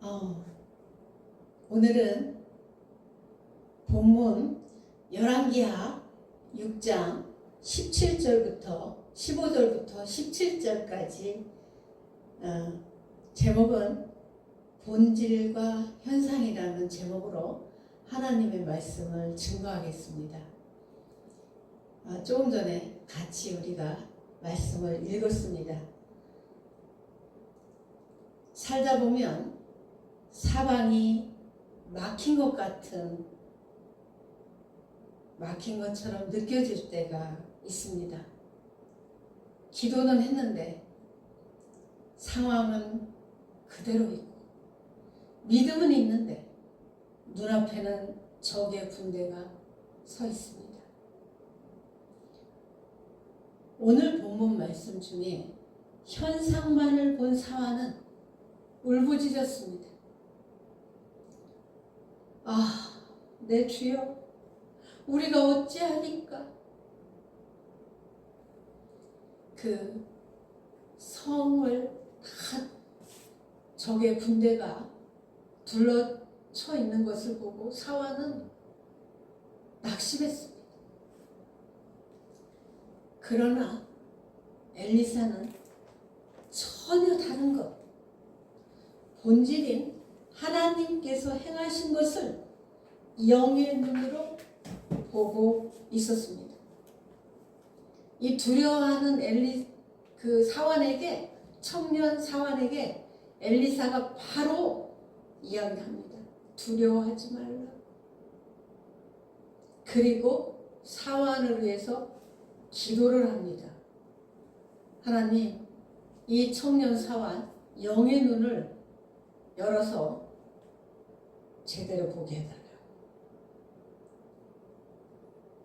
어, 오늘은 본문 열왕기하 6장 17절부터 15절부터 17절까지 제목은 본질과 현상이라는 제목으로 하나님의 말씀을 증거하겠습니다. 조금 전에 같이 우리가 말씀을 읽었습니다. 살다 보면 사방이 막힌 것 같은, 막힌 것처럼 느껴질 때가 있습니다. 기도는 했는데 상황은 그대로 있고, 믿음은 있는데 눈앞에는 적의 군대가 서 있습니다. 오늘 본문 말씀 중에 현상만을 본 사화는 울부짖었습니다. 내 주여, 우리가 어찌하니까. 그 성을 다 적의 군대가 둘러쳐 있는 것을 보고 사화는 낙심했습니다. 그러나 엘리사는 전혀 다른 것, 본질인 하나님께서 행하신 것을 영의 눈으로 보고 있었습니다. 이 두려워하는 그 사환에게, 청년 사환에게 엘리사가 바로 이야기합니다. 두려워하지 말라. 그리고 사환을 위해서 기도를 합니다. 하나님, 이 청년 사환 영의 눈을 열어서 제대로 보게 해달라.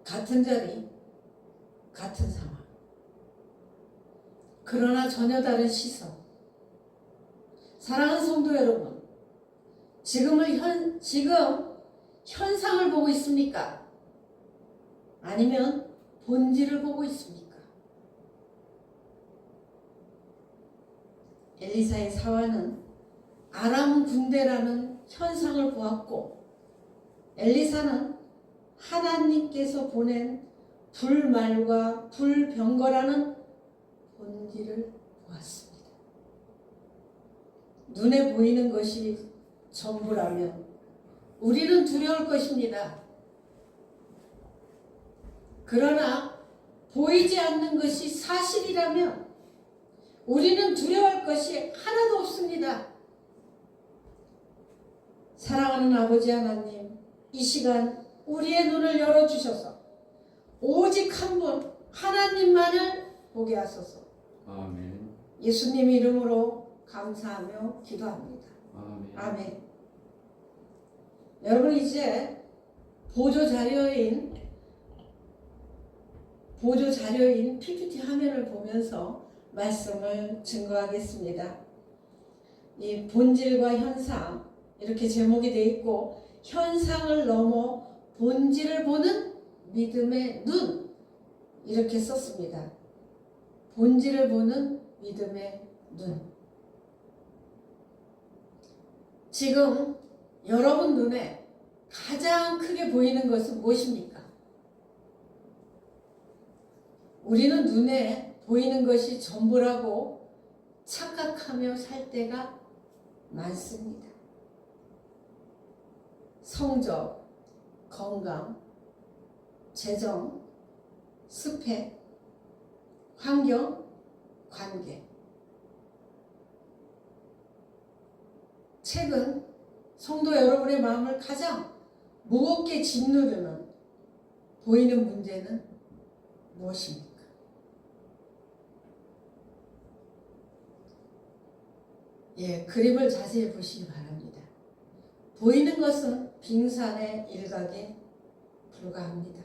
같은 자리, 같은 상황. 그러나 전혀 다른 시선. 사랑하는 성도 여러분, 지금 현상을 보고 있습니까? 아니면 본질을 보고 있습니까? 엘리사의 사화는 아람 군대라는 현상을 보았고, 엘리사는 하나님께서 보낸 불말과 불병거라는 본질을 보았습니다. 눈에 보이는 것이 전부라면 우리는 두려울 것입니다. 그러나 보이지 않는 것이 사실이라면 우리는 두려워할 것이 하나도 없습니다. 사랑하는 아버지 하나님, 이 시간 우리의 눈을 열어주셔서 오직 한 분 하나님만을 보게 하소서. 아멘. 예수님 이름으로 감사하며 기도합니다. 아멘. 아멘. 여러분, 이제 보조 자료인 PPT 화면을 보면서 말씀을 증거하겠습니다. 이 본질과 현상, 이렇게 제목이 되어 있고, 현상을 넘어 본질을 보는 믿음의 눈, 이렇게 썼습니다. 본질을 보는 믿음의 눈. 지금 여러분 눈에 가장 크게 보이는 것은 무엇입니까? 우리는 눈에 보이는 것이 전부라고 착각하며 살 때가 많습니다. 성적, 건강, 재정, 스펙, 환경, 관계. 최근 성도 여러분의 마음을 가장 무겁게 짓누르는 보이는 문제는 무엇입니까? 그림을 자세히 보시기 바랍니다. 보이는 것은 빙산의 일각에 불과합니다.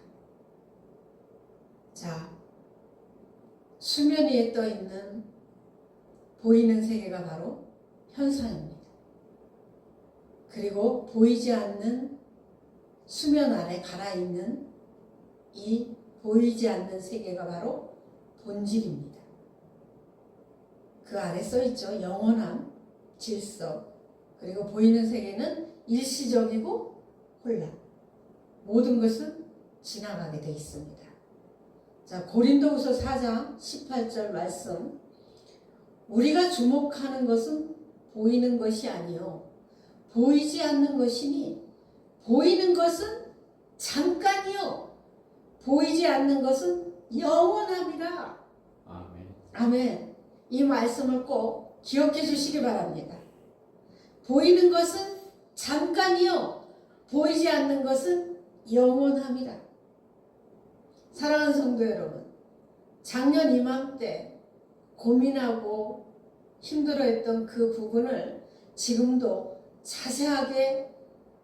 자, 수면 위에 떠 있는 보이는 세계가 바로 현상입니다. 그리고 보이지 않는 수면 아래 가라앉는 이 보이지 않는 세계가 바로 본질입니다. 그 아래 써 있죠. 영원함, 질서, 그리고 보이는 세계는 일시적이고 혼란. 모든 것은 지나가게 돼 있습니다. 자, 고린도후서 4장 18절 말씀. 우리가 주목하는 것은 보이는 것이 아니요 보이지 않는 것이니 보이는 것은 잠깐이요 보이지 않는 것은 영원합니다. 아멘. 아멘. 이 말씀을 꼭 기억해 주시기 바랍니다. 보이는 것은 잠깐이요 보이지 않는 것은 영원합니다. 사랑하는 성도 여러분, 작년 이맘때 고민하고 힘들어했던 그 부분을 지금도 자세하게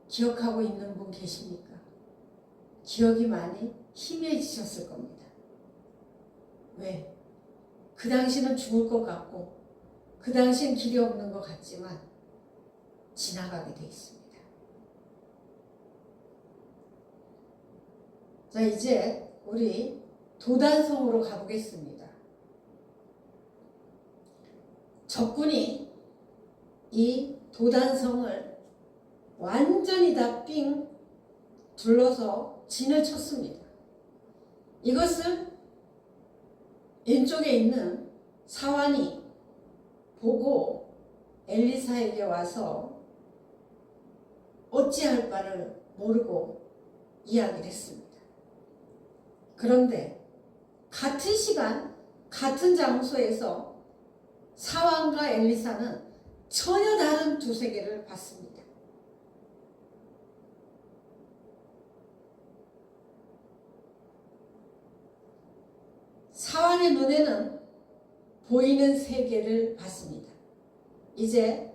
기억하고 있는 분 계십니까? 기억이 많이 희미해지셨을 겁니다. 왜? 그 당시는 죽을 것 같고 그 당시엔 길이 없는 것 같지만 지나가게 돼 있습니다. 자, 이제 우리 도단성으로 가보겠습니다. 적군이 이 도단성을 완전히 다 삥 둘러서 진을 쳤습니다. 이것을 왼쪽에 있는 사환이 보고 엘리사에게 와서 어찌할 바를 모르고 이야기를 했습니다. 그런데 같은 시간 같은 장소에서 사환과 엘리사는 전혀 다른 두 세계를 봤습니다. 사환의 눈에는 보이는 세계를 봤습니다. 이제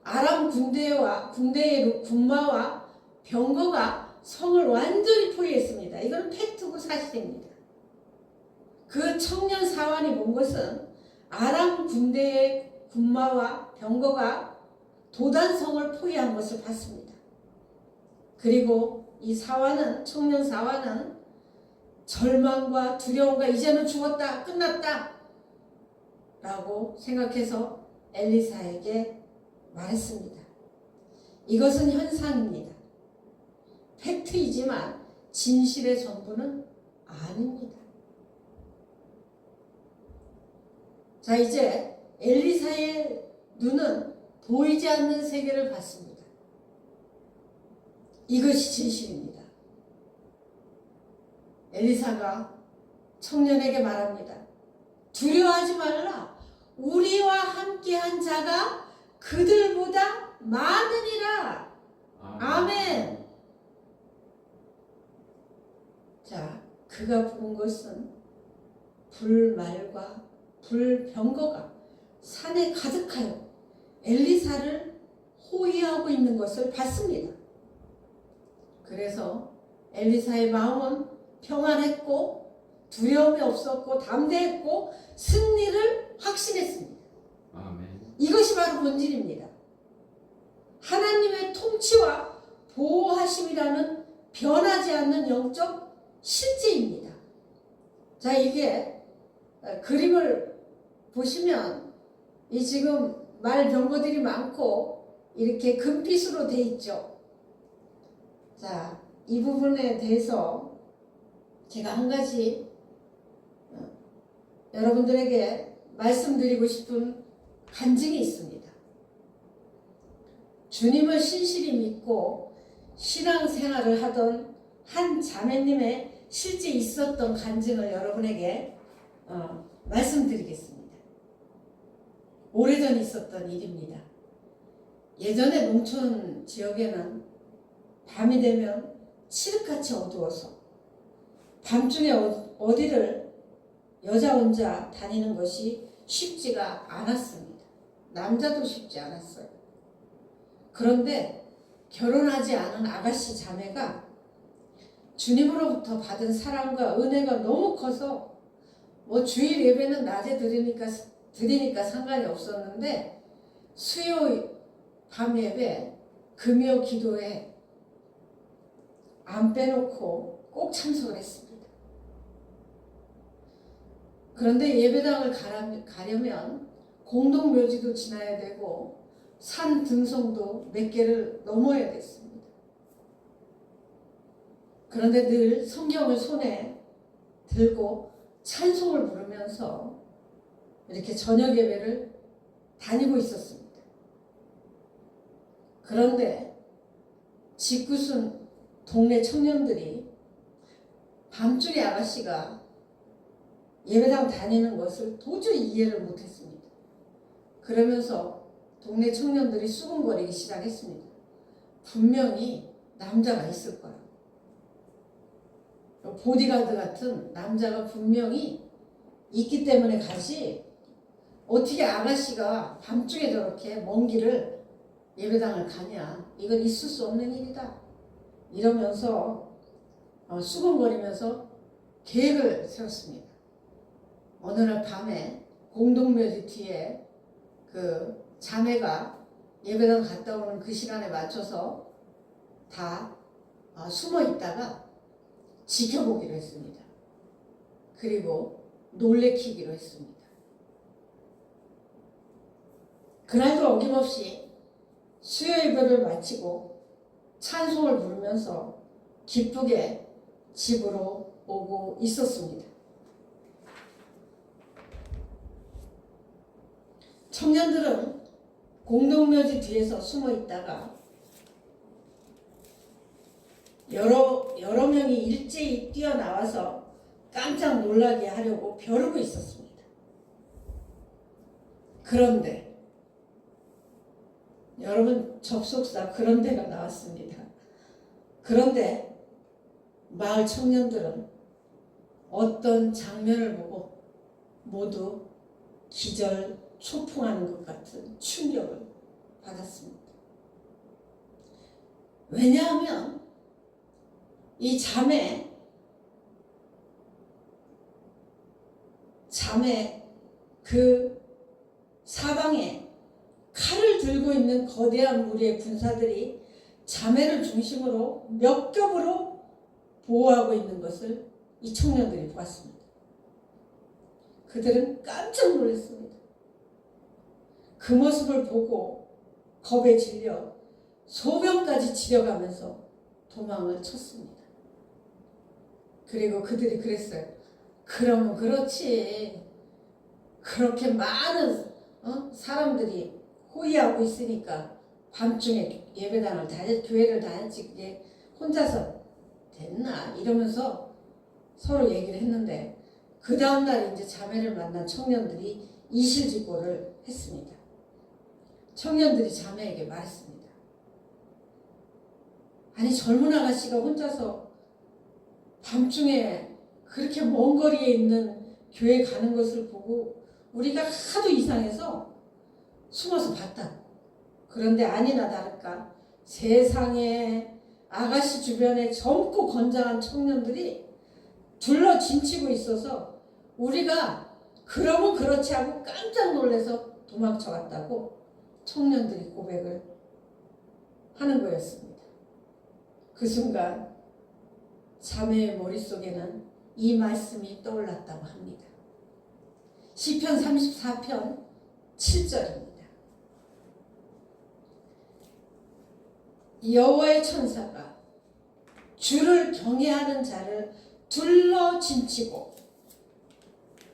아람 군대의 군마와 병거가 성을 완전히 포위했습니다. 이건 팩트고 사실입니다. 그 청년 사환이 본 것은 아람 군대의 군마와 병거가 도단성을 포위한 것을 봤습니다. 그리고 이 청년 사환은 절망과 두려움과 이제는 죽었다, 끝났다 라고 생각해서 엘리사에게 말했습니다. 이것은 현상입니다. 팩트이지만 진실의 전부는 아닙니다. 자, 이제 엘리사의 눈은 보이지 않는 세계를 봤습니다. 이것이 진실입니다. 엘리사가 청년에게 말합니다. 두려워하지 말라. 우리와 함께한 자가 그들보다 많으니라. 아멘. 자, 그가 본 것은 불말과 불병거가 산에 가득하여 엘리사를 호위하고 있는 것을 봤습니다. 그래서 엘리사의 마음은 평안했고 두려움이 없었고 담대했고 승리를 확신했습니다. 아멘. 이것이 바로 본질입니다. 하나님의 통치와 보호하심이라는 변하지 않는 영적 실제입니다. 자, 이게 그림을 보시면 이 지금 말병거들이 많고 이렇게 금빛으로 돼 있죠. 자, 이 부분에 대해서 제가 한 가지 여러분들에게 말씀드리고 싶은 간증이 있습니다. 주님을 신실히 믿고 신앙생활을 하던 한 자매님의 실제 있었던 간증을 여러분에게 말씀드리겠습니다. 오래전 있었던 일입니다. 예전에 농촌 지역에는 밤이 되면 칠흑같이 어두워서 밤중에 어디를 여자 혼자 다니는 것이 쉽지가 않았습니다. 남자도 쉽지 않았어요. 그런데 결혼하지 않은 아가씨 자매가 주님으로부터 받은 사랑과 은혜가 너무 커서 주일 예배는 낮에 드리니까 상관이 없었는데 수요 밤 예배, 금요 기도에 안 빼놓고 꼭 참석을 했습니다. 그런데 예배당을 가려면 공동묘지도 지나야 되고 산 등성도 몇 개를 넘어야 됐습니다. 그런데 늘 성경을 손에 들고 찬송을 부르면서 이렇게 저녁 예배를 다니고 있었습니다. 그런데 짓궂은 동네 청년들이 밤중에 아가씨가 예배당 다니는 것을 도저히 이해를 못했습니다. 그러면서 동네 청년들이 수군거리기 시작했습니다. 분명히 남자가 있을 거야. 보디가드 같은 남자가 분명히 있기 때문에 가지, 어떻게 아가씨가 밤중에 저렇게 먼 길을 예배당을 가냐. 이건 있을 수 없는 일이다. 이러면서 수군거리면서 계획을 세웠습니다. 어느 날 밤에 공동묘지 뒤에 그 자매가 예배당 갔다 오는 그 시간에 맞춰서 다 숨어 있다가 지켜보기로 했습니다. 그리고 놀래키기로 했습니다. 그날도 어김없이 수요 예배를 마치고 찬송을 부르면서 기쁘게 집으로 오고 있었습니다. 청년들은 공동묘지 뒤에서 숨어 있다가 여러 명이 일제히 뛰어나와서 깜짝 놀라게 하려고 벼르고 있었습니다. 그런데 여러분, 접속사 그런데가 나왔습니다. 그런데 마을 청년들은 어떤 장면을 보고 모두 기절 초풍하는 것 같은 충격을 받았습니다. 왜냐하면 이 자매 그 사방에 칼을 들고 있는 거대한 무리의 군사들이 자매를 중심으로 몇 겹으로 보호하고 있는 것을 이 청년들이 보았습니다. 그들은 깜짝 놀랐습니다. 그 모습을 보고 겁에 질려 소변까지 지려가면서 도망을 쳤습니다. 그리고 그들이 그랬어요. 그러면 그렇지. 그렇게 많은 사람들이 호위하고 있으니까 밤중에 교회를 다녔지 그게 혼자서 됐나 이러면서 서로 얘기를 했는데, 그 다음날 이제 자매를 만난 청년들이 이실직고를 했습니다. 청년들이 자매에게 말했습니다. 아니, 젊은 아가씨가 혼자서 밤중에 그렇게 먼 거리에 있는 교회 가는 것을 보고 우리가 하도 이상해서 숨어서 봤다. 그런데 아니나 다를까 세상에 아가씨 주변에 젊고 건장한 청년들이 둘러 진치고 있어서 우리가 그러면 그렇지 하고 깜짝 놀라서 도망쳐 갔다고 청년들이 고백을 하는 거였습니다. 그 순간 자매의 머릿속에는 이 말씀이 떠올랐다고 합니다. 시편 34편 7절입니다. 여호와의 천사가 주를 경외하는 자를 둘러 진치고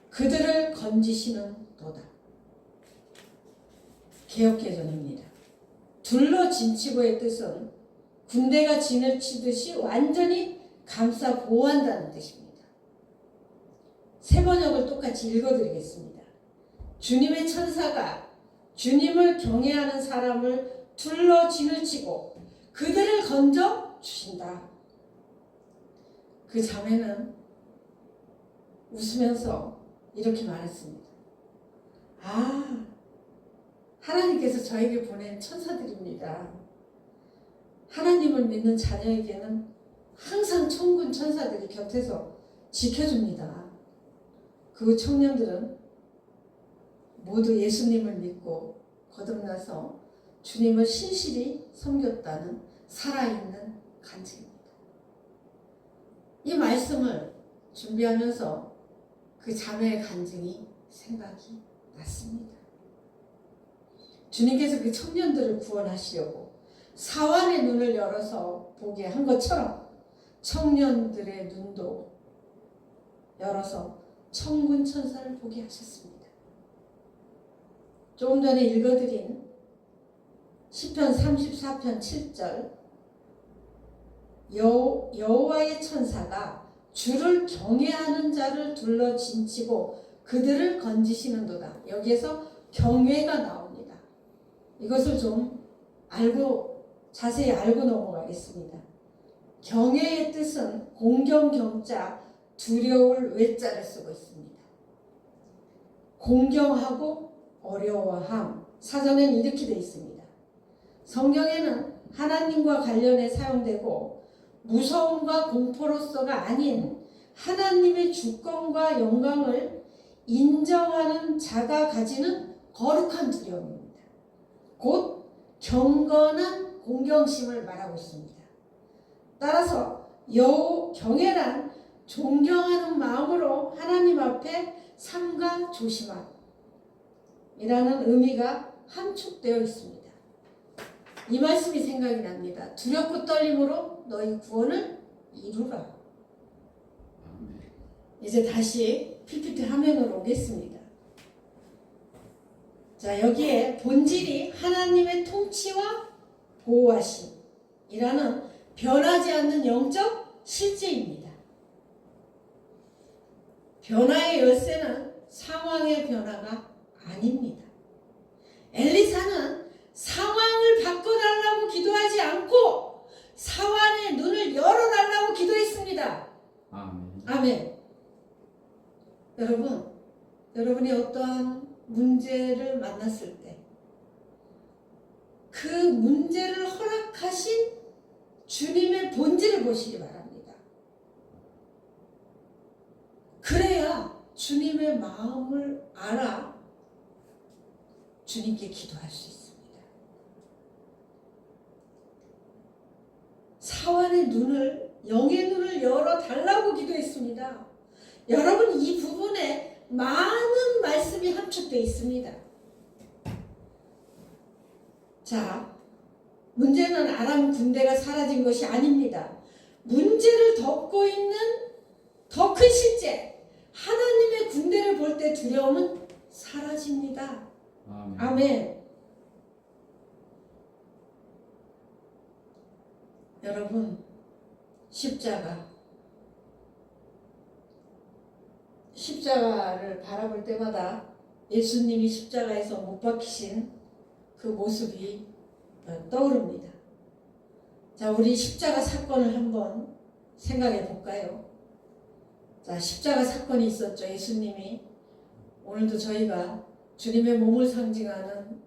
그들을 건지시는 도다. 개역개정입니다. 둘러 진치고의 뜻은 군대가 진을 치듯이 완전히 감싸 보호한다는 뜻입니다. 세 번역을 똑같이 읽어드리겠습니다. 주님의 천사가 주님을 경외하는 사람을 둘러 진을 치고 그들을 건져 주신다. 그 자매는 웃으면서 이렇게 말했습니다. 하나님께서 저에게 보낸 천사들입니다. 하나님을 믿는 자녀에게는 항상 천군 천사들이 곁에서 지켜줍니다. 그 청년들은 모두 예수님을 믿고 거듭나서 주님을 신실히 섬겼다는 살아있는 간증입니다. 이 말씀을 준비하면서 그 자매의 간증이 생각이 났습니다. 주님께서 그 청년들을 구원하시려고 사환의 눈을 열어서 보게 한 것처럼 청년들의 눈도 열어서 천군 천사를 보게 하셨습니다. 조금 전에 읽어드린 시편 34편 7절 여호와의 천사가 주를 경외하는 자를 둘러 진치고 그들을 건지시는도다. 여기에서 경외가 나옵니다. 이것을 좀 자세히 알고 넘어가겠습니다. 경외의 뜻은 공경경자 두려울 외자를 쓰고 있습니다. 공경하고 어려워함. 사전에는 이렇게 되어 있습니다. 성경에는 하나님과 관련해 사용되고 무서움과 공포로서가 아닌 하나님의 주권과 영광을 인정하는 자가 가지는 거룩한 두려움입니다. 곧 경건한 공경심을 말하고 있습니다. 따라서 경외란 존경하는 마음으로 하나님 앞에 삼가 조심함 이라는 의미가 함축되어 있습니다. 이 말씀이 생각이 납니다. 두렵고 떨림으로 너희 구원을 이루라. 아멘. 이제 다시 PPT 화면으로 오겠습니다. 자, 여기에 본질이 하나님의 통치와 보호하심이라는 변하지 않는 영적 실제입니다. 변화의 열쇠는 상황의 변화가 아닙니다. 엘리사는 상황을 바꿔달라고 기도하지 않고 사환의 눈을 열어달라고 기도했습니다. 아멘. 아멘. 여러분이 어떠한 문제를 만났을 때 그 문제를 허락하신 주님의 본질을 보시기 바랍니다. 그래야 주님의 마음을 알아 주님께 기도할 수 있습니다. 사환의 눈을, 영의 눈을 열어달라고 기도했습니다. 여러분, 이 부분에 많은 말씀이 함축되어 있습니다. 자, 문제는 아람 군대가 사라진 것이 아닙니다. 문제를 덮고 있는 더 큰 실제, 하나님의 군대를 볼 때 두려움은 사라집니다. 아멘. 아멘. 여러분, 십자가를 바라볼 때마다 예수님이 십자가에서 못 박히신 그 모습이 떠오릅니다. 자, 우리 십자가 사건을 한번 생각해 볼까요? 자, 십자가 사건이 있었죠. 예수님이 오늘도 저희가 주님의 몸을 상징하는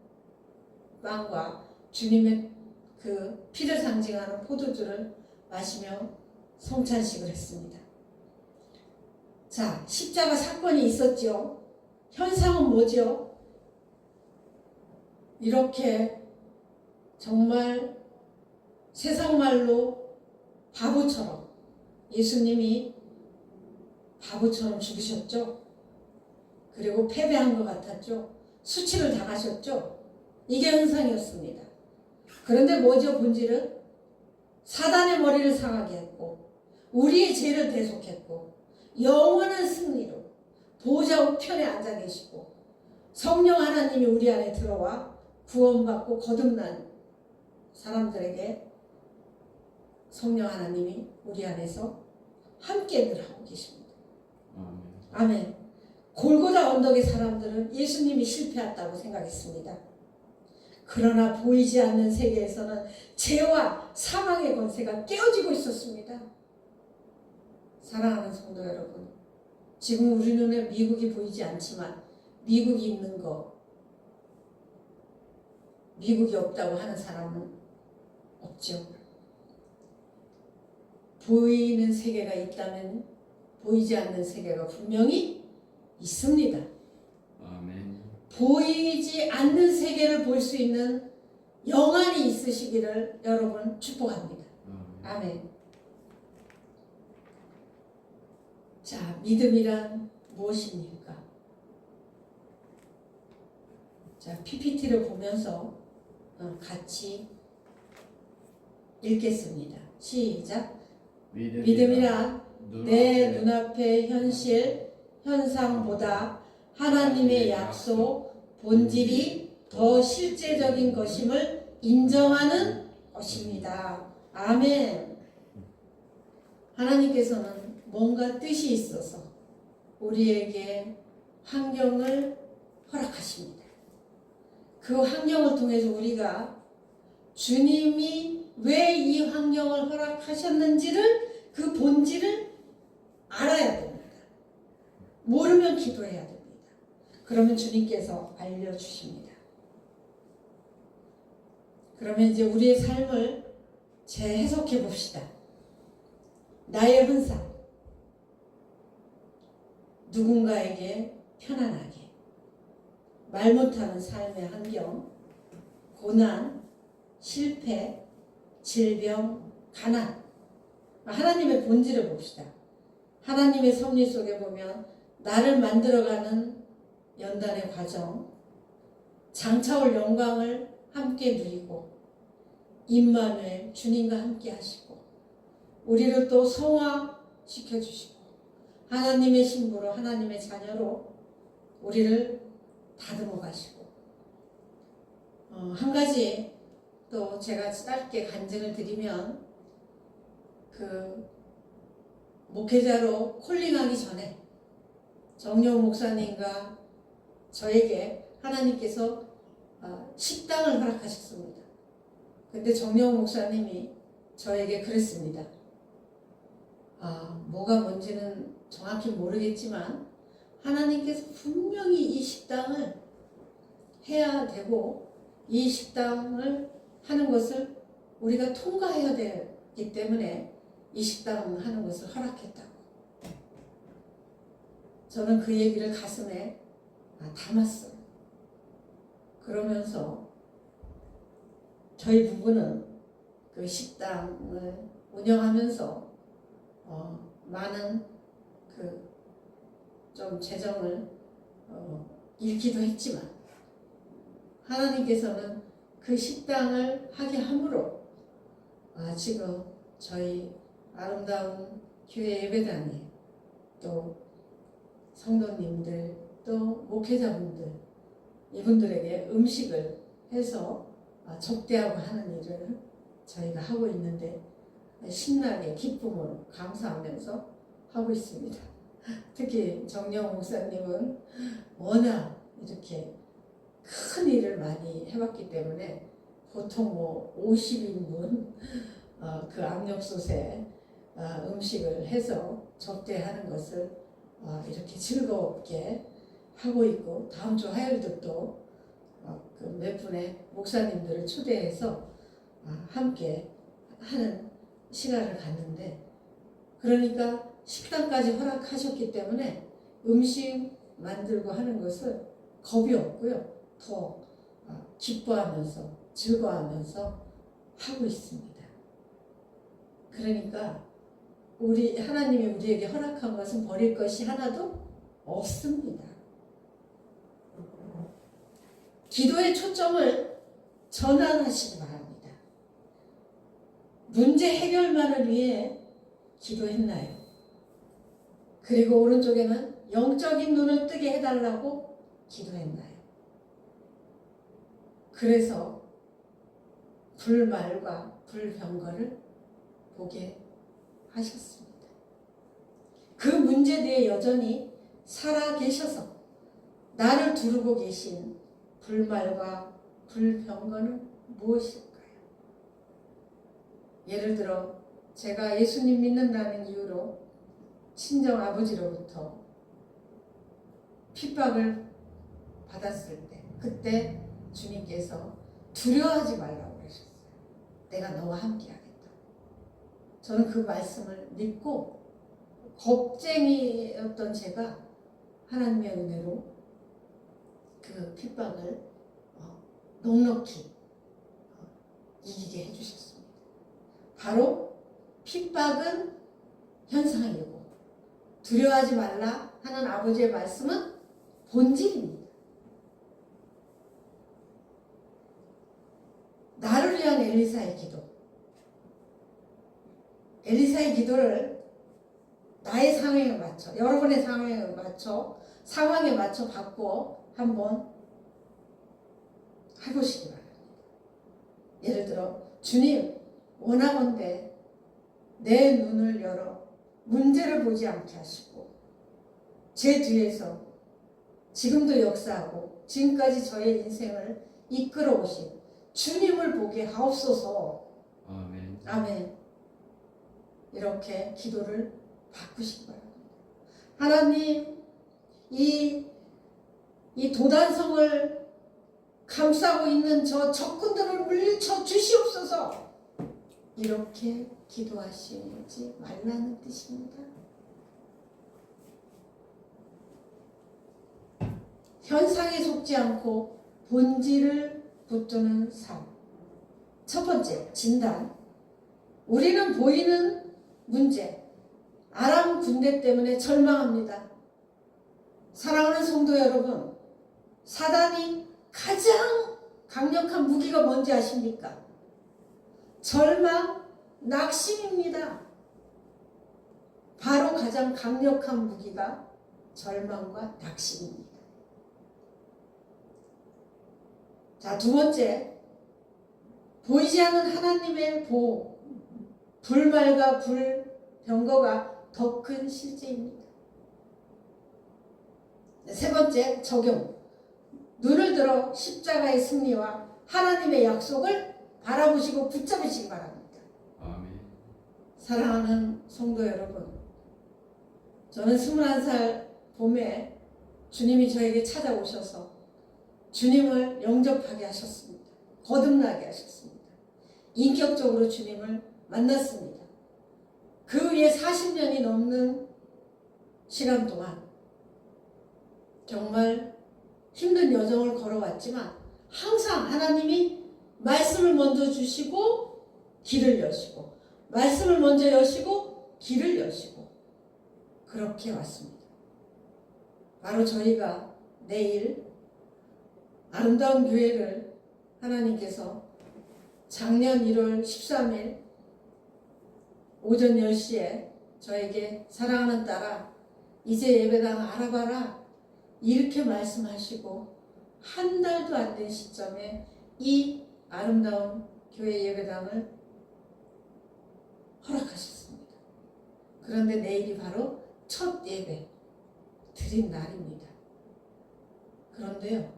빵과 주님의 그 피를 상징하는 포도주를 마시며 성찬식을 했습니다. 자, 십자가 사건이 있었죠. 현상은 뭐죠? 이렇게 정말 세상 말로 바보처럼 예수님이 바보처럼 죽으셨죠. 그리고 패배한 것 같았죠. 수치를 당하셨죠. 이게 현상이었습니다. 그런데 뭐죠? 본질은 사단의 머리를 상하게 했고 우리의 죄를 대속했고 영원한 승리로 보좌 우편에 앉아 계시고 성령 하나님이 우리 안에 들어와 구원받고 거듭난 사람들에게 성령 하나님이 우리 안에서 함께 늘 하고 계십니다. 아멘. 골고다 언덕의 사람들은 예수님이 실패했다고 생각했습니다. 그러나 보이지 않는 세계에서는 죄와 사망의 권세가 깨어지고 있었습니다. 사랑하는 성도 여러분, 지금 우리 눈에 미국이 보이지 않지만 미국이 있는 거, 미국이 없다고 하는 사람은 없죠. 보이는 세계가 있다면 보이지 않는 세계가 분명히 있습니다. 아멘. 보이지 않는 세계를 볼 수 있는 영안이 있으시기를 여러분 축복합니다. 아멘. 자, 믿음이란 무엇입니까? 자, PPT를 보면서 같이 읽겠습니다. 시작. 믿음이란 내 눈앞의 현실, 현상보다 하나님의 약속, 본질이 더 실제적인 것임을 인정하는 것입니다. 아멘. 하나님께서는 뭔가 뜻이 있어서 우리에게 환경을 허락하십니다. 그 환경을 통해서 우리가 주님이 왜 이 환경을 허락하셨는지를, 그 본질을 알아야 됩니다. 모르면 기도해야 됩니다. 그러면 주님께서 알려주십니다. 그러면 이제 우리의 삶을 재해석해 봅시다. 나의 환상, 누군가에게 편안하게, 말 못하는 삶의 환경, 고난, 실패, 질병, 가난. 하나님의 본질을 봅시다. 하나님의 섭리 속에 보면 나를 만들어가는 연단의 과정, 장차올 영광을 함께 누리고 임마누엘 주님과 함께 하시고 우리를 또 성화시켜 주시고 하나님의 신부로, 하나님의 자녀로 우리를 다듬어 가시고 한 가지 또 제가 짧게 간증을 드리면, 그 목회자로 콜링하기 전에 정여우 목사님과 저에게 하나님께서 식당을 허락하셨습니다. 근데 정여우 목사님이 저에게 그랬습니다. 뭐가 뭔지는 정확히 모르겠지만 하나님께서 분명히 이 식당을 해야 되고 이 식당을 하는 것을 우리가 통과해야 되기 때문에 이 식당을 하는 것을 허락했다고. 저는 그 얘기를 가슴에 담았어요. 그러면서 저희 부부는 그 식당을 운영하면서 많은 그 좀 재정을 잃기도 했지만 하나님께서는 그 식당을 하게 함으로 지금 저희 아름다운 교회 예배당에 또 성도님들 또 목회자분들 이분들에게 음식을 해서 접대하고 하는 일을 저희가 하고 있는데 신나게 기쁨으로 감사하면서 하고 있습니다. 특히 정영 목사님은 워낙 이렇게 큰 일을 많이 해봤기 때문에 보통 50인분 그 압력솥에 음식을 해서 접대하는 것을 이렇게 즐겁게 하고 있고, 다음 주 화요일도 또 그 몇 분의 목사님들을 초대해서 함께 하는 시간을 갖는데, 그러니까 식당까지 허락하셨기 때문에 음식 만들고 하는 것을 겁이 없고요. 더 기뻐하면서 즐거워하면서 하고 있습니다. 그러니까 하나님이 우리에게 허락한 것은 버릴 것이 하나도 없습니다. 기도의 초점을 전환하시기 바랍니다. 문제 해결만을 위해 기도했나요? 그리고 오른쪽에는 영적인 눈을 뜨게 해달라고 기도했나요? 그래서 불말과 불병거를 보게 하셨습니다. 그 문제대에 여전히 살아 계셔서 나를 두르고 계신 불말과 불병거는 무엇일까요? 예를 들어 제가 예수님 믿는다는 이유로 친정 아버지로부터 핍박을 받았을 때, 그때 주님께서 두려워하지 말라고 그러셨어요. 내가 너와 함께 하겠다. 저는 그 말씀을 믿고 겁쟁이였던 제가 하나님의 은혜로 그 핍박을 넉넉히 이기게 해주셨습니다. 바로 핍박은 현상이고 두려워하지 말라 하는 아버지의 말씀은 본질입니다. 나를 위한 엘리사의 기도. 엘리사의 기도를 나의 상황에 맞춰, 여러분의 상황에 맞춰 받고 한번 해보시기 바랍니다. 예를 들어, 주님, 원하건대 내 눈을 열어 문제를 보지 않게 하시고 제 뒤에서 지금도 역사하고 지금까지 저의 인생을 이끌어 오신 주님을 보게 하옵소서. 아멘. 아멘. 이렇게 기도를 바꾸시기 바랍니다. 하나님, 이 도단성을 감싸고 있는 저 적군들을 물리쳐 주시옵소서. 이렇게 기도하시지 말라는 뜻입니다. 현상에 속지 않고 본질을 붙드는 삶. 첫 번째, 진단. 우리는 보이는 문제, 아람 군대 때문에 절망합니다. 사랑하는 성도 여러분, 사단이 가장 강력한 무기가 뭔지 아십니까? 절망, 낙심입니다. 바로 가장 강력한 무기가 절망과 낙심입니다. 자, 두 번째, 보이지 않는 하나님의 보호, 불말과 불병거가 더 큰 실제입니다. 세 번째, 적용. 눈을 들어 십자가의 승리와 하나님의 약속을 바라보시고 붙잡으시기 바랍니다. 아멘. 사랑하는 성도 여러분, 저는 21살 봄에 주님이 저에게 찾아오셔서 주님을 영접하게 하셨습니다. 거듭나게 하셨습니다. 인격적으로 주님을 만났습니다. 그 후에 40년이 넘는 시간 동안 정말 힘든 여정을 걸어왔지만 항상 하나님이 말씀을 먼저 주시고 길을 여시고, 말씀을 먼저 여시고 길을 여시고, 그렇게 왔습니다. 바로 저희가 내일 아름다운 교회를 하나님께서 작년 1월 13일 오전 10시에 저에게 사랑하는 딸아, 이제 예배당 알아봐라, 이렇게 말씀하시고 한 달도 안 된 시점에 이 아름다운 교회 예배당을 허락하셨습니다. 그런데 내일이 바로 첫 예배 드린 날입니다. 그런데요,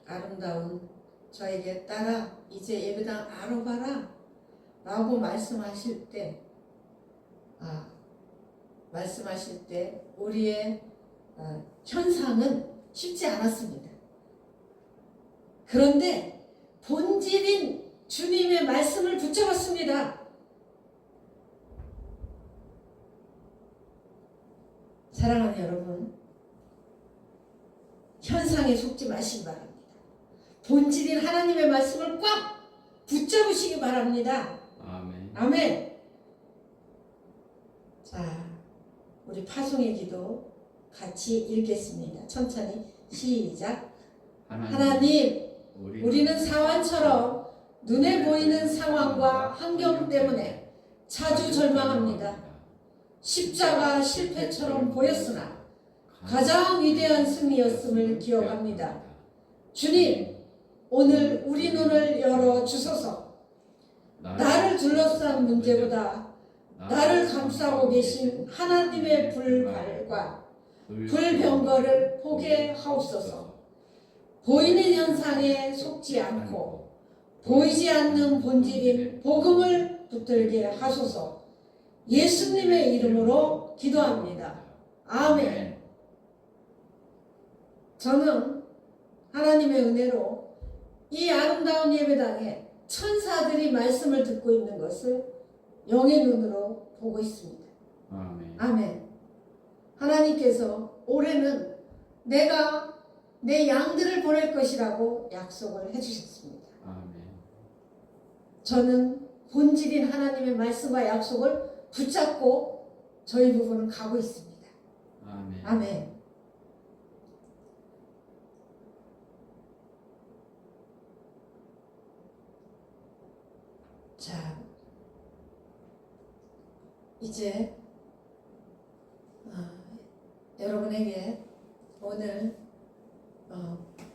아름다운 저에게 딸아, 이제 예배당 알아봐라 라고 말씀하실 때 우리의 현상은 쉽지 않았습니다. 그런데 본질인 주님의 말씀을 붙잡았습니다. 사랑하는 여러분, 현상에 속지 마시기 바랍니다. 본질인 하나님의 말씀을 꽉 붙잡으시기 바랍니다. 아멘. 아멘. 자, 우리 파송의 기도 같이 읽겠습니다. 천천히 시작. 하나님, 우리는 사환처럼 눈에 보이는 상황과 환경 때문에 자주 절망합니다. 십자가 실패처럼 보였으나 가장 위대한 승리였음을 기억합니다. 주님, 오늘 우리 눈을 열어 주소서. 나를 둘러싼 문제보다 나를 감싸고 계신 하나님의 불발과 불병거를 보게 하옵소서. 보이는 현상에 속지 않고 보이지 않는 본질인 복음을 붙들게 하소서. 예수님의 이름으로 기도합니다. 아멘. 저는 하나님의 은혜로 이 아름다운 예배당에 천사들이 말씀을 듣고 있는 것을 영의 눈으로 보고 있습니다. 아멘. 아멘. 하나님께서 올해는 내가 내 양들을 보낼 것이라고 약속을 해주셨습니다. 아멘. 저는 본질인 하나님의 말씀과 약속을 붙잡고 저희 부부는 가고 있습니다. 아멘. 아멘. 자, 이제 여러분에게 오늘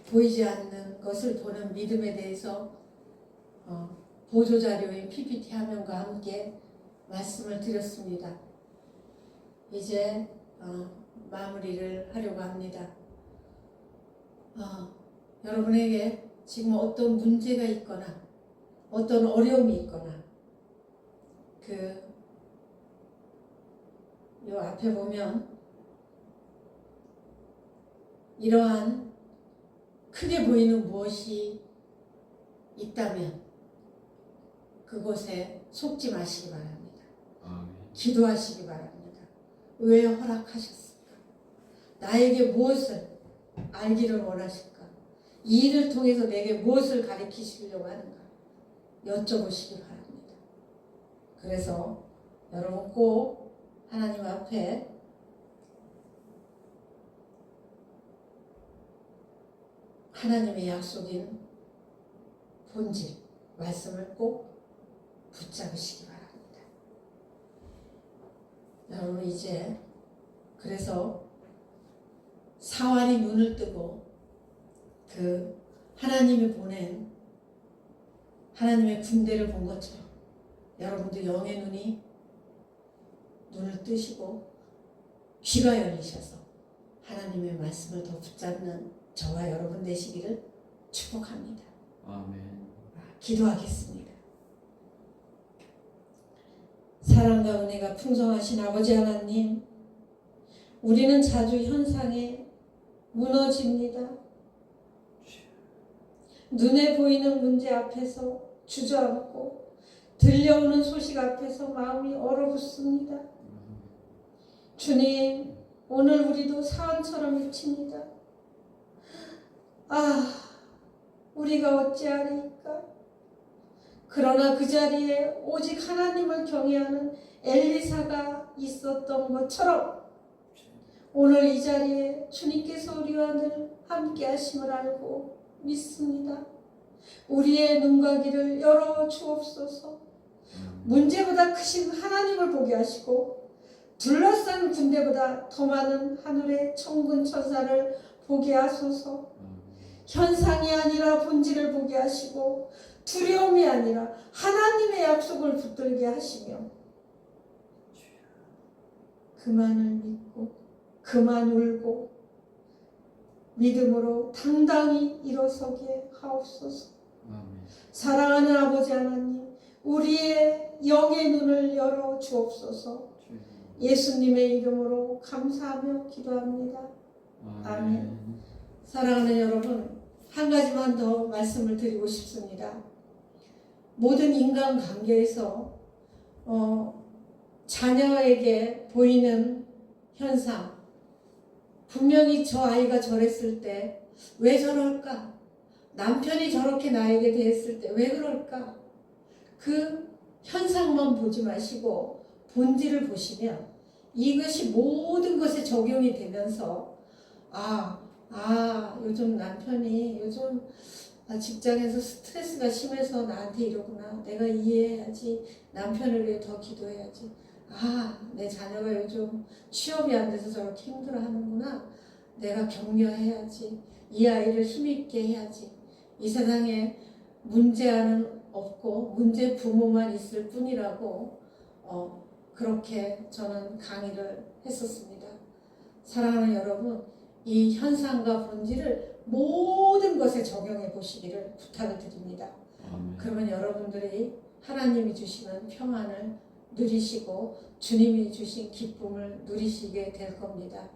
보이지 않는 것을 보는 믿음에 대해서 보조자료인 PPT 화면과 함께 말씀을 드렸습니다. 이제 마무리를 하려고 합니다. 여러분에게 지금 어떤 문제가 있거나 어떤 어려움이 있거나 요 앞에 보면 이러한 크게 보이는 무엇이 있다면 그곳에 속지 마시기 바랍니다. 아멘. 기도하시기 바랍니다. 왜 허락하셨을까? 나에게 무엇을 알기를 원하실까? 이 일을 통해서 내게 무엇을 가르치시려고 하는가? 여쭤보시기 바랍니다. 그래서 여러분 꼭 하나님 앞에 하나님의 약속인 본질, 말씀을 꼭 붙잡으시기 바랍니다. 여러분 이제 그래서 사환이 눈을 뜨고 하나님이 보낸 하나님의 군대를 본 것처럼 여러분도 영의 눈을 뜨시고 귀가 열리셔서 하나님의 말씀을 더 붙잡는 저와 여러분 되시기를 축복합니다. 아멘. 기도하겠습니다. 사랑과 은혜가 풍성하신 아버지 하나님, 우리는 자주 현상에 무너집니다. 눈에 보이는 문제 앞에서 주저앉고 들려오는 소식 앞에서 마음이 얼어붙습니다. 주님, 오늘 우리도 사원처럼 미칩니다. 우리가 어찌하리까? 그러나 그 자리에 오직 하나님을 경외하는 엘리사가 있었던 것처럼 오늘 이 자리에 주님께서 우리와 늘 함께 하심을 알고 믿습니다. 우리의 눈과 귀를 열어 주옵소서. 문제보다 크신 하나님을 보게 하시고 둘러싼 군대보다 더 많은 하늘의 천군 천사를 보게 하소서. 현상이 아니라 본질을 보게 하시고 두려움이 아니라 하나님의 약속을 붙들게 하시며 그만을 믿고 그만 울고 믿음으로 당당히 일어서게 하옵소서. 사랑하는 아버지 하나님, 우리의 영의 눈을 열어 주옵소서. 예수님의 이름으로 감사하며 기도합니다. 아멘. 사랑하는 여러분, 한 가지만 더 말씀을 드리고 싶습니다. 모든 인간관계에서 자녀에게 보이는 현상, 분명히 저 아이가 저랬을 때 왜 저럴까? 남편이 저렇게 나에게 대했을 때 왜 그럴까? 그 현상만 보지 마시고 본질을 보시면 이것이 모든 것에 적용이 되면서 요즘 남편이 직장에서 스트레스가 심해서 나한테 이러구나. 내가 이해해야지. 남편을 위해 더 기도해야지. 내 자녀가 요즘 취업이 안 돼서 저렇게 힘들어하는구나. 내가 격려해야지. 이 아이를 힘있게 해야지. 이 세상에 문제아는 없고 문제 부모만 있을 뿐이라고 그렇게 저는 강의를 했었습니다. 사랑하는 여러분, 이 현상과 본질을 모든 것에 적용해 보시기를 부탁을 드립니다. 그러면 여러분들이 하나님이 주시는 평안을 누리시고 주님이 주신 기쁨을 누리시게 될 겁니다.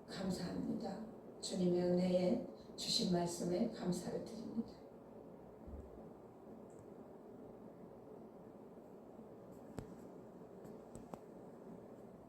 감사합니다. 주님의 은혜에 주신 말씀에 감사를 드립니다.